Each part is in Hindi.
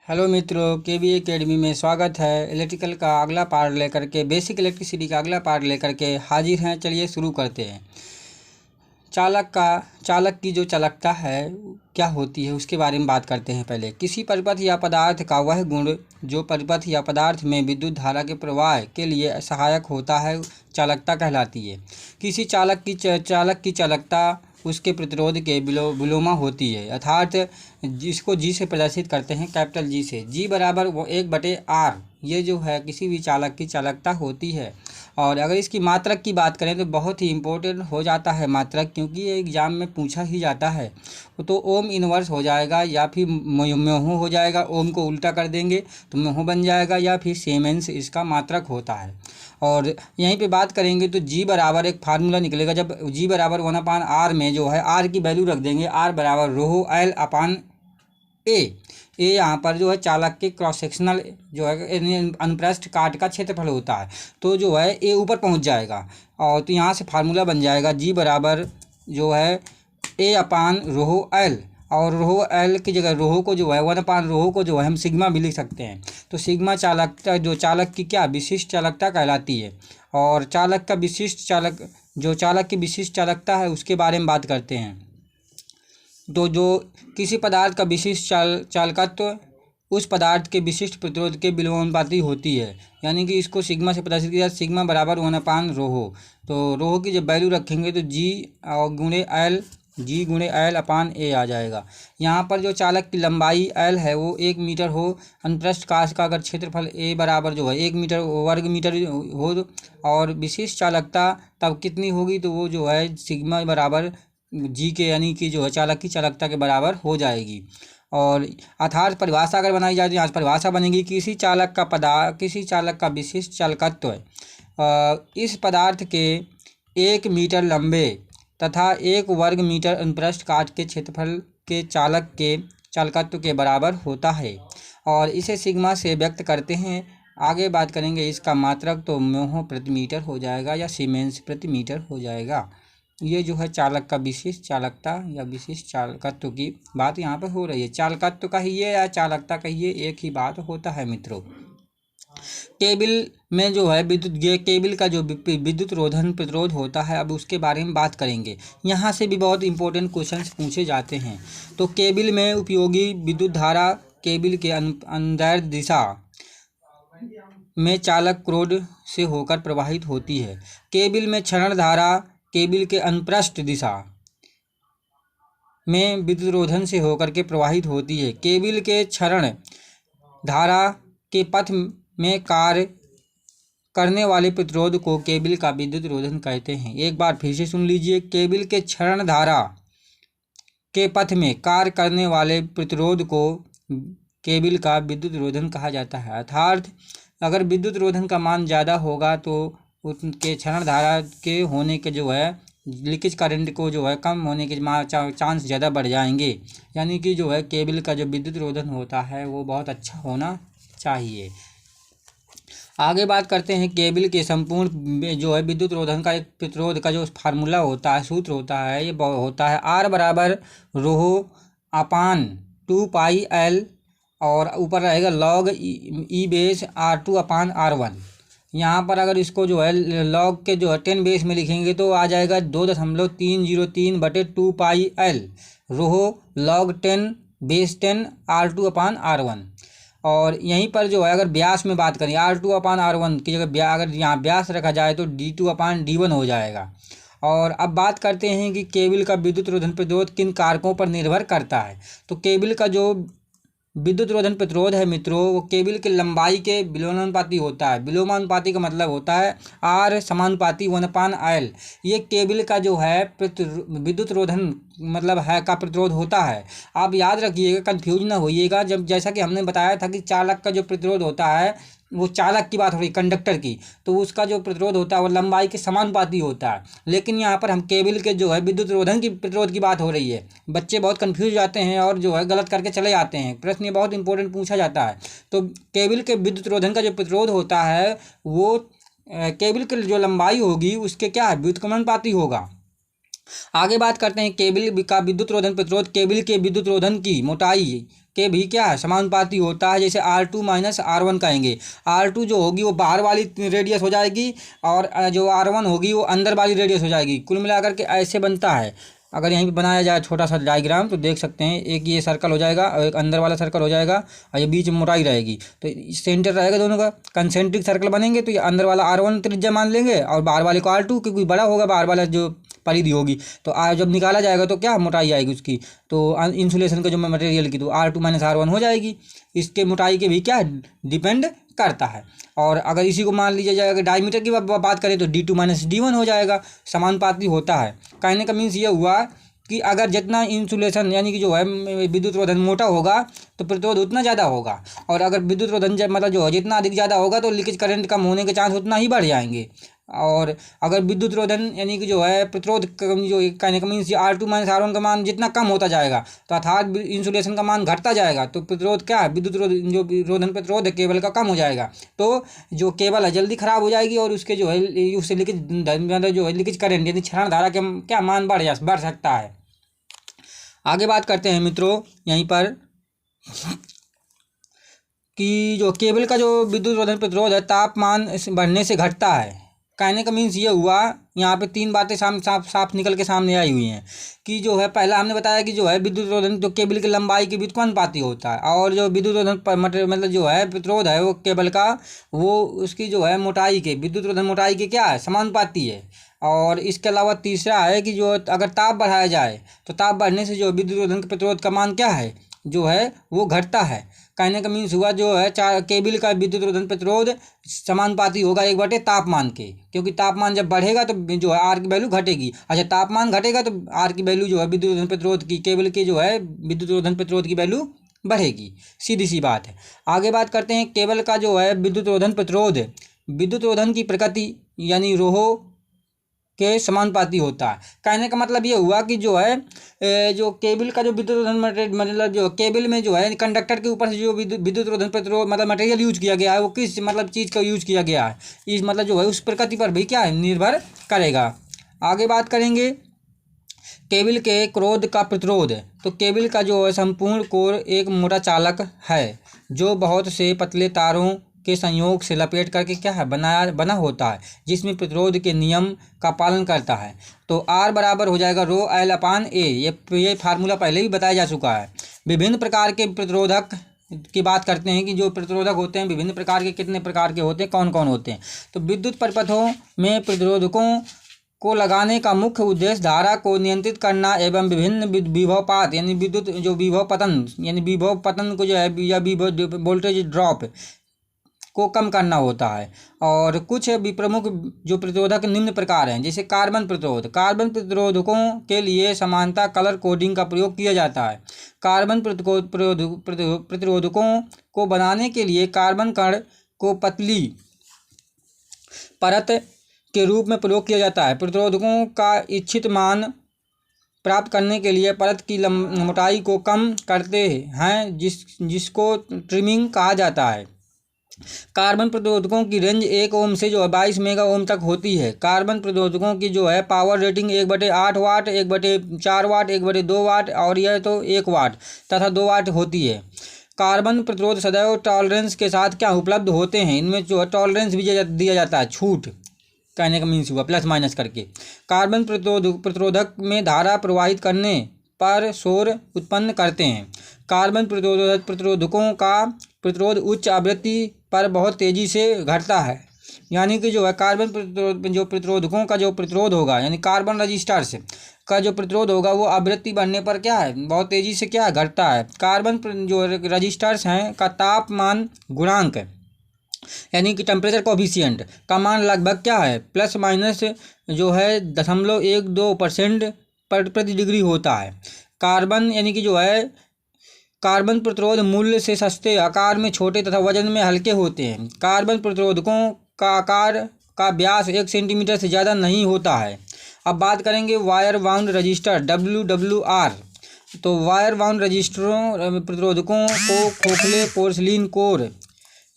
हेलो मित्रों, केबी एकेडमी में स्वागत है। इलेक्ट्रिकल का अगला पार्ट लेकर के, बेसिक इलेक्ट्रिसिटी का अगला पार्ट लेकर के हाजिर हैं। चलिए शुरू करते हैं। चालक की जो चालकता है क्या होती है उसके बारे में बात करते हैं। पहले किसी परिपथ या पदार्थ का वह गुण जो परिपथ या पदार्थ में विद्युत धारा के प्रवाह के लिए सहायक होता है चालकता कहलाती है। किसी चालक की चालकता उसके प्रतिरोध के विलोमा होती है, अर्थात जिसको जी से प्रदर्शित करते हैं, कैपिटल जी से। जी बराबर वो 1/R ये जो है किसी भी चालक की चालकता होती है। और अगर इसकी मात्रक की बात करें तो बहुत ही इम्पोर्टेंट हो जाता है मात्रक, क्योंकि ये एग्ज़ाम में पूछा ही जाता है। तो ओम इनवर्स हो जाएगा या फिर म्योहो हो जाएगा। ओम को उल्टा कर देंगे तो म्योहो बन जाएगा, या फिर सीमेंस इसका मात्रक होता है। और यहीं पे बात करेंगे तो जी बराबर एक फार्मूला निकलेगा। जब जी बराबर 1/R में जो है आर की वैल्यू रख देंगे, आर बराबर रो एल अपान ए। यहाँ पर जो है चालक के क्रॉस सेक्शनल जो है अनुप्रस्थ काट का क्षेत्रफल होता है, तो जो है ए ऊपर पहुंच जाएगा। और तो यहाँ से फार्मूला बन जाएगा जी बराबर जो है ए अपान रोहो एल। और रोहो एल की जगह रोहो को जो है 1/रोहो को जो है हम सिग्मा भी लिख सकते हैं। तो सिग्मा चालकता जो चालक की क्या विशिष्ट चालकता कहलाती है। और चालक की विशिष्ट चालकता है उसके बारे में बात करते हैं। तो जो किसी पदार्थ का विशिष्ट चालकत्व उस पदार्थ के विशिष्ट प्रतिरोध के विलोमानुपाती होती है, यानी कि इसको सिग्मा से प्रदर्शित किया, सिग्मा बराबर 1/रोहो। तो रोहो की जब वैल्यू रखेंगे तो जी गुणे एल अपान ए आ जाएगा। यहाँ पर जो चालक की लंबाई एल है वो 1 मीटर हो, अनुप्रस्थ काट का अगर क्षेत्रफल ए बराबर जो है 1 मीटर वर्ग मीटर हो, और विशिष्ट चालकता तब कितनी होगी तो वो जो है सिग्मा बराबर जी के यानी कि जो है चालक की चालकता के बराबर हो जाएगी। और अर्थात परिभाषा अगर बनाई जाए तो यहाँ परिभाषा बनेगी किसी चालक का विशिष्ट चालकत्व इस पदार्थ के 1 मीटर लंबे तथा 1 वर्ग मीटर अनुप्रस्थ काट के क्षेत्रफल के चालक के चालकत्व के बराबर होता है, और इसे सिग्मा से व्यक्त करते हैं। आगे बात करेंगे इसका मात्रक, तो म्योहो प्रति मीटर हो जाएगा या सीमेंस प्रति मीटर हो जाएगा। ये जो है चालक का विशिष्ट चालकता या विशिष्ट चालकत्व की बात यहाँ पर हो रही है। चालकत्व कहिए या चालकता कहिए, एक ही बात होता है मित्रों। केबल में जो है केबल का जो विद्युत रोधन प्रतिरोध होता है, अब उसके बारे में बात करेंगे। यहाँ से भी बहुत इंपॉर्टेंट क्वेश्चंस पूछे जाते हैं। तो केबल में उपयोगी विद्युत धारा केबल के अंदर दिशा में चालक क्रोड से होकर प्रवाहित होती है। केबल में क्षरण धारा केबल के अनुप्रस्थ दिशा में विद्युत रोधन से होकर के प्रवाहित होती है। केबल के क्षरण धारा के पथ में कार्य करने वाले प्रतिरोध को केबल का विद्युत रोधन कहते हैं। एक बार फिर से सुन लीजिए, केबल के क्षरण धारा के पथ में कार्य करने वाले प्रतिरोध को केबल का विद्युत रोधन कहा जाता है। अर्थात अगर विद्युत रोधन का मान ज़्यादा होगा तो उनके क्षरण धारा के होने के जो है लीकेज करंट को जो है कम होने के चांस ज़्यादा बढ़ जाएंगे, यानी कि जो है केबल का जो विद्युत रोधन होता है वो बहुत अच्छा होना चाहिए। आगे बात करते हैं केबल के संपूर्ण जो है विद्युत रोधन का एक प्रतिरोध का जो फार्मूला होता है, सूत्र होता है, ये होता है आर बराबर रोहो अपान 2πL, और ऊपर रहेगा log ई बेस R2/R1। यहाँ पर अगर इसको जो है लॉग के जो है 10 बेस में लिखेंगे तो आ जाएगा 2.303/2πL रोहो log 10 बेस 10 R2/R1। और यहीं पर जो है अगर व्यास में बात करें R2/R1 की जगह अगर यहाँ व्यास रखा जाए तो D2/D1 हो जाएगा। और अब बात करते हैं कि केबल का विद्युत रोधन प्रतिरोध किन कारकों पर निर्भर करता है। तो केबल का जो विद्युत रोधन प्रतिरोध है मित्रों वो केबल की लंबाई के विलोमानुपाती होता है। विलोमानुपाती का मतलब होता है आर समानुपाती 1/L। ये केबल का जो है विद्युत रोधन मतलब है का प्रतिरोध होता है। आप याद रखिएगा, कंफ्यूज ना होइएगा। जब जैसा कि हमने बताया था कि चालक का जो प्रतिरोध होता है वो चालक की बात हो रही कंडक्टर की, तो उसका जो प्रतिरोध होता है वो लंबाई के समानुपाती होता है। लेकिन यहाँ पर हम केबल के जो है विद्युत रोधन की प्रतिरोध की बात हो रही है। बच्चे बहुत कंफ्यूज जाते हैं और जो है गलत करके चले जाते हैं। प्रश्न ये बहुत इंपॉर्टेंट पूछा जाता है। तो केबल के विद्युत रोधन का जो प्रतिरोध होता है वो केबल की जो लंबाई होगी उसके क्या है व्युत्क्रमानुपाती होगा। आगे बात करते हैं केबल का विद्युत रोधन प्रतिरोध। केबल के विद्युत रोधन की मोटाई के भी क्या है समानुपाती होता है। जैसे R2 - R1 कहेंगे। R2 जो होगी वो बाहर वाली रेडियस हो जाएगी और जो R1 होगी वो अंदर वाली रेडियस हो जाएगी। कुल मिलाकर के ऐसे बनता है। अगर यहीं पे बनाया जाए छोटा सा डायग्राम तो देख सकते हैं, एक ये सर्कल हो जाएगा और एक अंदर वाला सर्कल हो जाएगा और ये बीच में मोटाई रहेगी। तो सेंटर रहेगा दोनों का, कंसेंट्रिक सर्कल बनेंगे। तो ये अंदर वाला R1 त्रिज्या मान लेंगे और बाहर वाले को R2, क्योंकि बड़ा होगा बाहर वाला जो परिधि होगी। तो जब निकाला जाएगा तो क्या मोटाई आएगी उसकी, तो इंसुलेशन का जो मटेरियल की, तो R2 - R1 हो जाएगी। इसके मोटाई के भी क्या डिपेंड करता है। और अगर इसी को मान लीजिए जाएगा डायमीटर की बात करें तो D2 - D1 हो जाएगा, समानुपाती होता है। कहने का मीन्स ये हुआ कि अगर जितना इंसुलेशन यानी कि जो है विद्युत रोधन मोटा होगा तो प्रतिरोध उतना ज़्यादा होगा, और अगर विद्युत रोधन मतलब जो है जितना अधिक ज़्यादा होगा तो लीकेज करंट कम होने के चांस उतना ही बढ़ जाएंगे। और अगर विद्युत रोधन यानी कि जो है प्रतिरोध जो कहने का मीन्स R2 - R1 का मान जितना कम होता जाएगा तो अर्थात इंसुलेशन का मान घटता जाएगा, तो प्रतिरोध क्या है विद्युत जो रोधन प्रतिरोध है केबल का कम हो जाएगा। तो जो केबल है जल्दी खराब हो जाएगी और उसके जो है उससे लीकेज मतलब जो है लीकेज करंट यानी क्षरण धारा के क्या मान बढ़ सकता है। आगे बात करते हैं मित्रों यहीं पर कि जो केबल का जो विद्युत रोधन प्रतिरोध है तापमान बढ़ने से घटता है। कहने का मीन्स ये हुआ, यहाँ पे तीन बातें साफ निकल के सामने आई हुई हैं कि जो है पहला हमने बताया कि जो है विद्युत रोधन जो केबल की लंबाई के व्युत्पन्नपाती होता है, और जो विद्युत रोधन मतलब जो है प्रतिरोध है वो केबल का वो उसकी जो है मोटाई के विद्युत रोधन मोटाई के क्या है समानुपाती है। और इसके अलावा तीसरा है कि जो अगर ताप बढ़ाया जाए तो ताप बढ़ने से जो विद्युत रोधन के प्रतिरोध का मान क्या है जो है वो घटता है। कहने का मीन्स हुआ जो है केबल का विद्युत रोधन प्रतिरोध समानुपाती होगा 1/, तापमान के, क्योंकि तापमान जब बढ़ेगा तो जो है आर की वैल्यू घटेगी। अच्छा, तापमान घटेगा तो आर की वैल्यू जो है विद्युत रोधन प्रतिरोध की केबल के जो है विद्युत रोधन प्रतिरोध की वैल्यू बढ़ेगी। सीधी सी बात है। आगे बात करते हैं केबल का जो है विद्युत रोधन प्रतिरोध विद्युत रोधन की प्रकृति यानी रोहो के समानुपाती होता है। कहने का मतलब ये हुआ कि जो है जो केबल का जो विद्युत रोधन मतलब जो केबल में जो है कंडक्टर के ऊपर से जो विद्युत रोधन प्रतिरोध मतलब मटेरियल यूज किया गया है वो किस मतलब चीज़ का यूज किया गया है, इस मतलब जो है उस प्रकृति पर भी क्या है निर्भर करेगा। आगे बात करेंगे केबल के क्रोध का प्रतिरोध। तो केबल का जो है संपूर्ण कोर एक मोटा चालक है जो बहुत से पतले तारों के संयोग से लपेट करके क्या है बना होता है, जिसमें प्रतिरोध के नियम का पालन करता है। तो R बराबर हो जाएगा ρL/A। ये फार्मूला पहले भी बताया जा चुका है। विभिन्न प्रकार के प्रतिरोधक की बात करते हैं कि जो प्रतिरोधक होते हैं विभिन्न प्रकार के, कितने प्रकार के होते हैं, कौन कौन होते हैं। तो विद्युत परिपथों में प्रतिरोधकों को लगाने का मुख्य उद्देश्य धारा को नियंत्रित करना एवं विभिन्न विभवपात यानी विद्युत जो विभव पतन को जो है या विभव वोल्टेज ड्रॉप को कम करना होता है। और कुछ भी प्रमुख जो प्रतिरोधक निम्न प्रकार हैं, जैसे कार्बन प्रतिरोध। कार्बन प्रतिरोधकों के लिए समानता कलर कोडिंग का प्रयोग किया जाता है। कार्बन प्रतिरोधकों को बनाने के लिए कार्बन कण को पतली परत के रूप में प्रयोग किया जाता है। प्रतिरोधकों का इच्छित मान प्राप्त करने के लिए परत की मोटाई को कम करते हैं जिसको ट्रिमिंग कहा जाता है। कार्बन प्रतिरोधकों की रेंज 1 ओम से जो है 22 मेगा ओम तक होती है। कार्बन प्रतिरोधकों की जो है पावर रेटिंग 1/8 वाट, 1/4 वाट, 1/2 वाट और यह तो 1 वाट तथा 2 वाट होती है। कार्बन प्रतिरोध सदैव टॉलरेंस के साथ क्या उपलब्ध होते हैं, इनमें जो है टॉलरेंस भी दिया जाता है, छूट कहने का मीन्स हुआ प्लस माइनस करके। कार्बन प्रतिरोधक में धारा प्रवाहित करने पर शोर उत्पन्न करते हैं। कार्बन प्रतिरोधकों का प्रतिरोध उच्च आवृत्ति पर बहुत तेज़ी से घटता है, यानी कि जो है कार्बन प्रतिरोधकों का जो प्रतिरोध होगा यानी कार्बन रजिस्टर्स का जो प्रतिरोध होगा वो आवृत्ति बढ़ने पर क्या है बहुत तेज़ी से क्या घटता है। कार्बन जो रजिस्टर्स हैं का तापमान गुणांक यानी कि टेम्परेचर कोफिशिएंट का मान लगभग क्या है प्लस माइनस जो है 0.12% प्रति डिग्री होता है। कार्बन यानी कि जो है कार्बन प्रतिरोध मूल्य से सस्ते, आकार में छोटे तथा वजन में हल्के होते हैं। कार्बन प्रतिरोधकों का आकार का व्यास 1 सेंटीमीटर से ज़्यादा नहीं होता है। अब बात करेंगे वायर बाउंड रजिस्टर WWR। तो वायर बाउंड रजिस्टरों प्रतिरोधकों को खोखले पोर्सिलीन कोर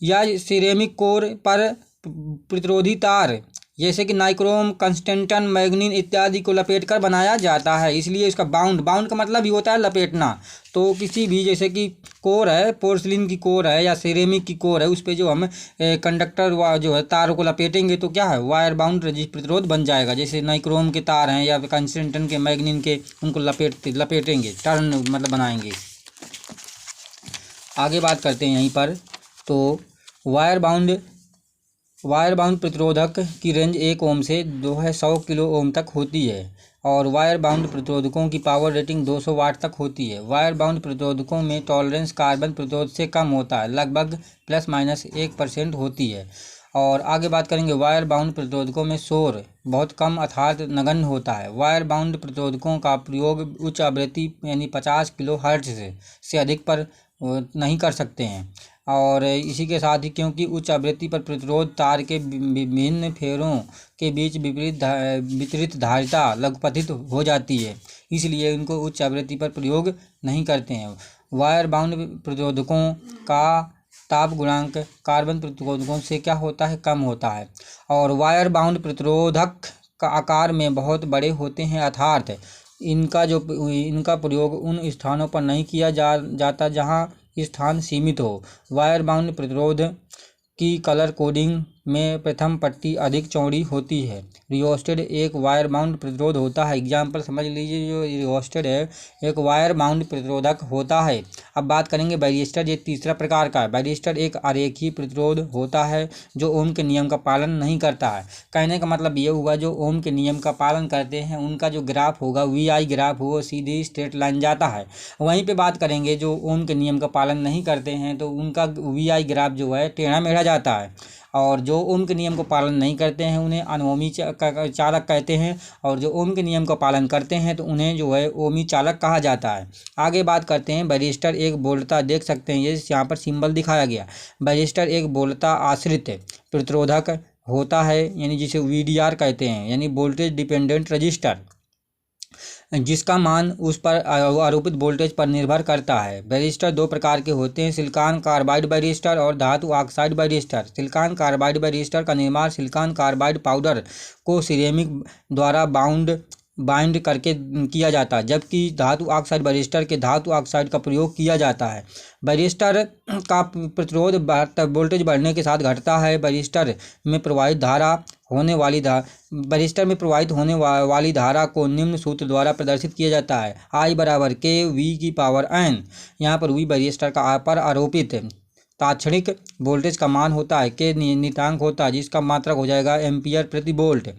या सिरेमिक कोर पर प्रतिरोधी तार जैसे कि नाइक्रोम, कंस्टेंटन, मैग्नीन इत्यादि को लपेटकर बनाया जाता है, इसलिए इसका बाउंड का मतलब ही होता है लपेटना। तो किसी भी जैसे कि कोर है, पोर्सिलिन की कोर है या सिरेमिक की कोर है, उस पर जो हम कंडक्टर जो है तारों को लपेटेंगे तो क्या है, वायर बाउंड रजिस्टर प्रतिरोध बन जाएगा। जैसे नाइक्रोम के तार हैं या कंस्टेंटन के, मैग्नीन के, उनको लपेटेंगे, टर्न मतलब बनाएंगे। आगे बात करते हैं यहीं पर। तो वायर बाउंड प्रतिरोधक की रेंज 1 ओम से 100 किलो ओम तक होती है और वायर बाउंड प्रतिरोधकों की पावर रेटिंग 200 वाट तक होती है। वायर बाउंड प्रतिरोधकों में टॉलरेंस कार्बन प्रतिरोध से कम होता है, लगभग ±1% होती है। और आगे बात करेंगे, वायर बाउंड प्रतिरोधकों में शोर बहुत कम अर्थात नगण्य होता है। वायर बाउंड प्रतिरोधकों का प्रयोग उच्च आवृत्ति यानी 50 किलो हर्ट्ज से अधिक पर नहीं कर सकते हैं। और इसी के साथ ही क्योंकि उच्च आवृत्ति पर प्रतिरोध तार के विभिन्न फेरों के बीच वितरित धारिता लघुपतित हो जाती है, इसलिए इनको उच्च आवृत्ति पर प्रयोग नहीं करते हैं। वायर बाउंड प्रतिरोधकों का ताप गुणांक कार्बन प्रतिरोधकों से क्या होता है, कम होता है। और वायर बाउंड प्रतिरोधक का आकार में बहुत बड़े होते हैं, अर्थात इनका प्रयोग उन स्थानों पर नहीं किया जाता जहां स्थान सीमित हो। वायर बाउंड प्रतिरोध की कलर कोडिंग में प्रथम पट्टी अधिक चौड़ी होती है। रियोस्टेट एक वायर बाउंड प्रतिरोध होता है। एग्जाम्पल समझ लीजिए, जो रियोस्टेट है एक वायर बाउंड प्रतिरोधक होता है। अब बात करेंगे बैरिस्टर, ये तीसरा प्रकार का है। बैरिस्टर एक आरेखीय प्रतिरोध होता है जो ओम के नियम का पालन नहीं करता है। कहने का मतलब ये हुआ, जो ओम के नियम का पालन करते हैं उनका जो ग्राफ होगा, VI ग्राफ हो, सीधी स्ट्रेट लाइन जाता है। वहीं पे बात करेंगे जो ओम के नियम का पालन नहीं करते हैं तो उनका VI ग्राफ जो है टेढ़ा मेढ़ा जाता है। और जो ओम के नियम को पालन नहीं करते हैं उन्हें अनओमी चालक कहते हैं, और जो ओम के नियम का पालन करते हैं तो उन्हें जो है ओमी चालक कहा जाता है। आगे बात करते हैं, बैरिस्टर एक बोल्टता, देख सकते हैं ये यहाँ पर सिंबल दिखाया गया। बैरिस्टर एक बोल्टता आश्रित प्रतिरोधक होता है, यानी जिसे VDR कहते हैं, यानी वोल्टेज डिपेंडेंट रजिस्टर, जिसका मान उस पर आरोपित वोल्टेज पर निर्भर करता है। बैरिस्टर दो प्रकार के होते हैं, सिलिकॉन कार्बाइड बैरिस्टर और धातु oxide barrister. Silicon carbide barrister का निर्माण सिलिकॉन कार्बाइड पाउडर को सिरेमिक द्वारा बाइंड करके किया जाता है, जबकि धातु ऑक्साइड बैरिस्टर के धातु ऑक्साइड का प्रयोग किया जाता है। बैरिस्टर का प्रतिरोध वोल्टेज बढ़ने के साथ घटता है। बैरिस्टर में प्रवाहित होने वाली धारा को निम्न सूत्र द्वारा प्रदर्शित किया जाता है, I = K(V)N। यहाँ पर V बैरिस्टर का पर आरोपित तात्क्षणिक वोल्टेज का मान होता है, K नियतांक होता है जिसका मात्रक हो जाएगा एम्पियर प्रति वोल्ट।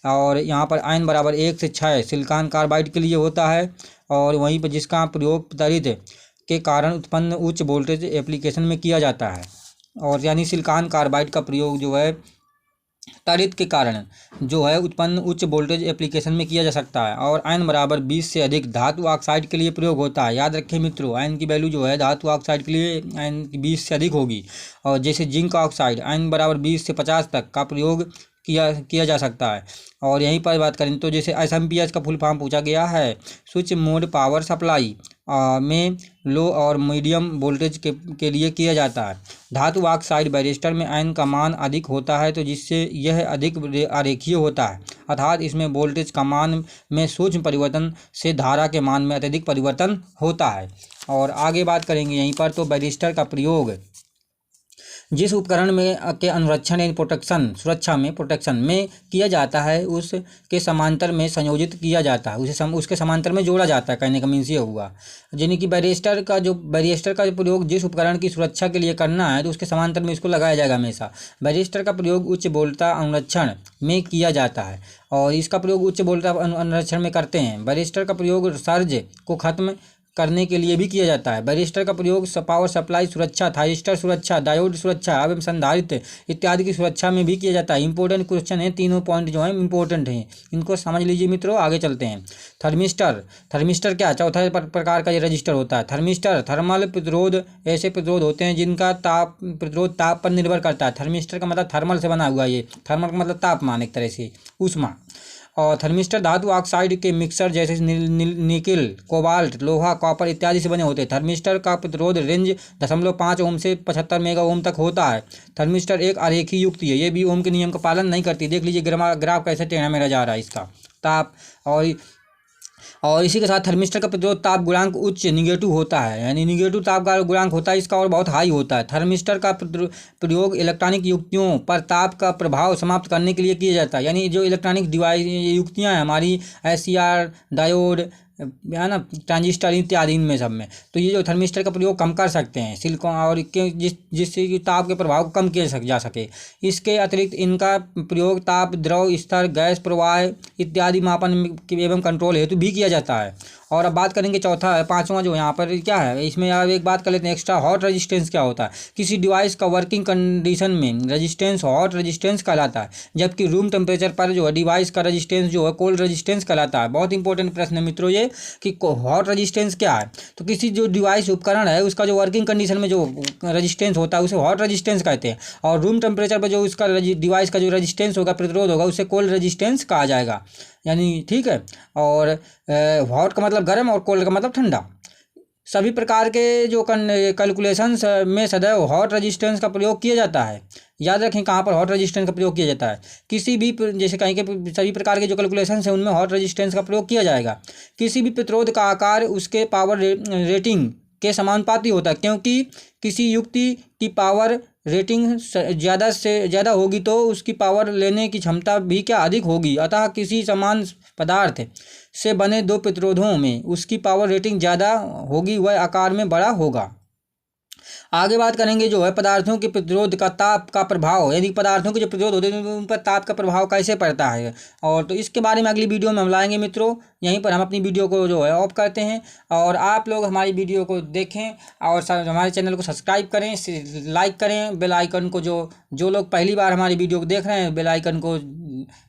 और यहाँ पर N = 1 से 6 सिलिकॉन कार्बाइड के लिए होता है, और वहीं पर जिसका प्रयोग त्वरित के कारण उत्पन्न उच्च वोल्टेज एप्लीकेशन में किया जाता है। और यानी सिलिकॉन कार्बाइड का प्रयोग जो है त्वरित के कारण जो है उत्पन्न उच्च वोल्टेज एप्लीकेशन में किया जा सकता है। और N = 20 से अधिक धातु ऑक्साइड के लिए प्रयोग होता है। याद रखें मित्रों, N की वैल्यू जो है धातु ऑक्साइड के लिए N 20 से अधिक होगी। और जैसे जिंक ऑक्साइड N = 20 से 50 तक का प्रयोग किया जा सकता है। और यहीं पर बात करें तो जैसे SMPS का फुल फॉर्म पूछा गया है, स्विच मोड पावर सप्लाई में लो और मीडियम वोल्टेज के लिए किया जाता है। धातु ऑक्साइड बैरिस्टर में N का मान अधिक होता है, तो जिससे यह अधिक आरेखीय होता है, अर्थात इसमें वोल्टेज का मान में सूक्ष्म परिवर्तन से धारा के मान में अत्यधिक परिवर्तन होता है। और आगे बात करेंगे यहीं पर, तो बैरिस्टर का प्रयोग जिस उपकरण में के अनुरक्षण यानी प्रोटेक्शन में किया जाता है उसके समांतर में संयोजित किया जाता है, उसके समांतर में जोड़ा जाता है। कहने का मीन्स ये हुआ, यानी कि बैरिस्टर का जो प्रयोग जिस उपकरण की सुरक्षा के लिए करना है तो उसके समांतर में इसको लगाया जाएगा हमेशा। बैरिस्टर का प्रयोग उच्च वोल्टता अनुरक्षण में किया जाता है, और इसका प्रयोग उच्च वोल्टता अनुरक्षण में करते हैं। बैरिस्टर का प्रयोग सर्ज को खत्म करने के लिए भी किया जाता है। बैरिस्टर का प्रयोग पावर सप्लाई सुरक्षा, थाइरिस्टर सुरक्षा, डायोड सुरक्षा एवं संधारित्र इत्यादि की सुरक्षा में भी किया जाता है। इंपॉर्टेंट क्वेश्चन है, तीनों पॉइंट जो है इंपॉर्टेंट हैं, इनको समझ लीजिए मित्रों। आगे चलते हैं। थर्मिस्टर क्या, चौथा प्रकार का ये रजिस्टर होता है। थर्मिस्टर थर्मल प्रतिरोध ऐसे प्रतिरोध होते हैं जिनका प्रतिरोध ताप पर निर्भर करता है। थर्मिस्टर का मतलब थर्मल से बना हुआ, ये थर्मल का मतलब तापमान, एक तरह से ऊष्मा। और थर्मिस्टर धातु ऑक्साइड के मिक्सर जैसे निकिल, कोबाल्ट, लोहा, कॉपर इत्यादि से बने होते हैं। थर्मिस्टर का प्रतिरोध रेंज 0.5 ओम से 75 मेगा ओम तक होता है। थर्मिस्टर एक अरेखीय युक्ति है, ये भी ओम के नियम का पालन नहीं करती। देख लीजिए ग्राफ कैसे टेढ़ा मेढ़ा जा रहा है इसका। ताप और इसी के साथ थर्मिस्टर का प्रतिरोध ताप गुणांक उच्च निगेटिव होता है, यानी निगेटिव ताप का गुणांक होता है इसका और बहुत हाई होता है। थर्मिस्टर का प्रयोग इलेक्ट्रॉनिक युक्तियों पर ताप का प्रभाव समाप्त करने के लिए किया जाता है, यानी जो इलेक्ट्रॉनिक डिवाइस युक्तियाँ हैं हमारी, SCR, डायोड है ना, ट्रांजिस्टर इत्यादि, इनमें सब में तो ये जो थर्मिस्टर का प्रयोग कम कर सकते हैं सिलिकॉन और जिससे कि ताप के प्रभाव को कम किया जा सके। इसके अतिरिक्त इनका प्रयोग ताप, द्रव स्तर, गैस प्रवाह इत्यादि मापन एवं कंट्रोल हेतु भी किया जाता है। और अब बात करेंगे चौथा है, पांचवा जो यहाँ पर क्या है, इसमें अब एक बात कर लेते हैं एक्स्ट्रा हॉट रेजिस्टेंस क्या होता है। किसी डिवाइस का वर्किंग कंडीशन में रेजिस्टेंस हॉट रेजिस्टेंस कहलाता है, जबकि रूम टेम्परेचर पर जो है डिवाइस का रेजिस्टेंस जो है कोल्ड रेजिस्टेंस कहलाता है। बहुत इंपॉर्टेंट प्रश्न है मित्रों ये कि हॉट रेजिस्टेंस क्या है। तो किसी जो डिवाइस उपकरण है उसका जो वर्किंग कंडीशन में जो रेजिस्टेंस होता है उसे हॉट रेजिस्टेंस कहते हैं, और रूम टेम्परेचर पर जो उसका डिवाइस का जो रेजिस्टेंस होगा, प्रतिरोध होगा, उसे कोल्ड रेजिस्टेंस कहा जाएगा, यानी ठीक है। और हॉट का मतलब गर्म और कोल्ड का मतलब ठंडा। सभी प्रकार के जो कैलकुलेशंस में सदैव हॉट रेजिस्टेंस का प्रयोग किया जाता है। याद रखें कहाँ पर हॉट रेजिस्टेंस का प्रयोग किया जाता है, किसी भी जैसे कहीं के सभी प्रकार के जो कैलकुलेशंस हैं उनमें हॉट रेजिस्टेंस का प्रयोग किया जाएगा। किसी भी प्रतिरोध का आकार उसके पावर रेटिंग के समानुपाती होता है, क्योंकि किसी युक्ति की पावर रेटिंग ज़्यादा से ज़्यादा होगी तो उसकी पावर लेने की क्षमता भी क्या अधिक होगी। अतः किसी समान पदार्थ से बने दो प्रतिरोधों में उसकी पावर रेटिंग ज़्यादा होगी, वह आकार में बड़ा होगा। आगे बात करेंगे जो है पदार्थों के प्रतिरोध का ताप का प्रभाव, यानी पदार्थों के जो प्रतिरोध होते हैं उन पर ताप का प्रभाव कैसे पड़ता है, और तो इसके बारे में अगली वीडियो में हम लाएंगे मित्रों। यहीं पर हम अपनी वीडियो को जो है ऑफ करते हैं, और आप लोग हमारी वीडियो को देखें और हमारे चैनल को सब्सक्राइब करें, लाइक करें, बेल आइकन को जो लोग पहली बार हमारी वीडियो को देख रहे हैं बेल आइकन को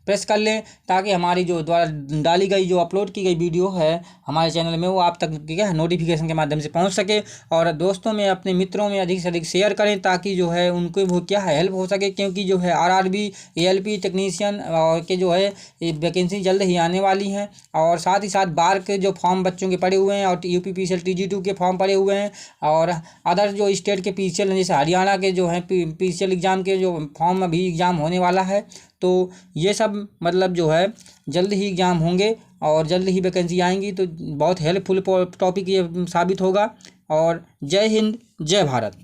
प्रेस कर लें, ताकि हमारी जो द्वारा डाली गई जो अपलोड की गई वीडियो है हमारे चैनल में वो आप तक क्या नोटिफिकेशन के माध्यम से पहुंच सके। और दोस्तों में अपने मित्रों में अधिक से अधिक शेयर करें, ताकि जो है उनको वो क्या है हेल्प हो सके, क्योंकि जो है RRB ALP टेक्नीशियन और के जो है वैकेंसी जल्द ही आने वाली हैं। और साथ ही साथ बार के जो फॉर्म बच्चों के पड़े हुए हैं, और UPPCL TG2 के फॉर्म पड़े हुए हैं, और अदर जो स्टेट के PCL जैसे हरियाणा के जो हैं PCL एग्ज़ाम के जो फॉर्म अभी एग्ज़ाम होने वाला है, तो ये सब मतलब जो है जल्द ही एग्ज़ाम होंगे और जल्द ही वैकेंसी आएंगी, तो बहुत हेल्पफुल टॉपिक ये साबित होगा। और जय हिंद, जय भारत।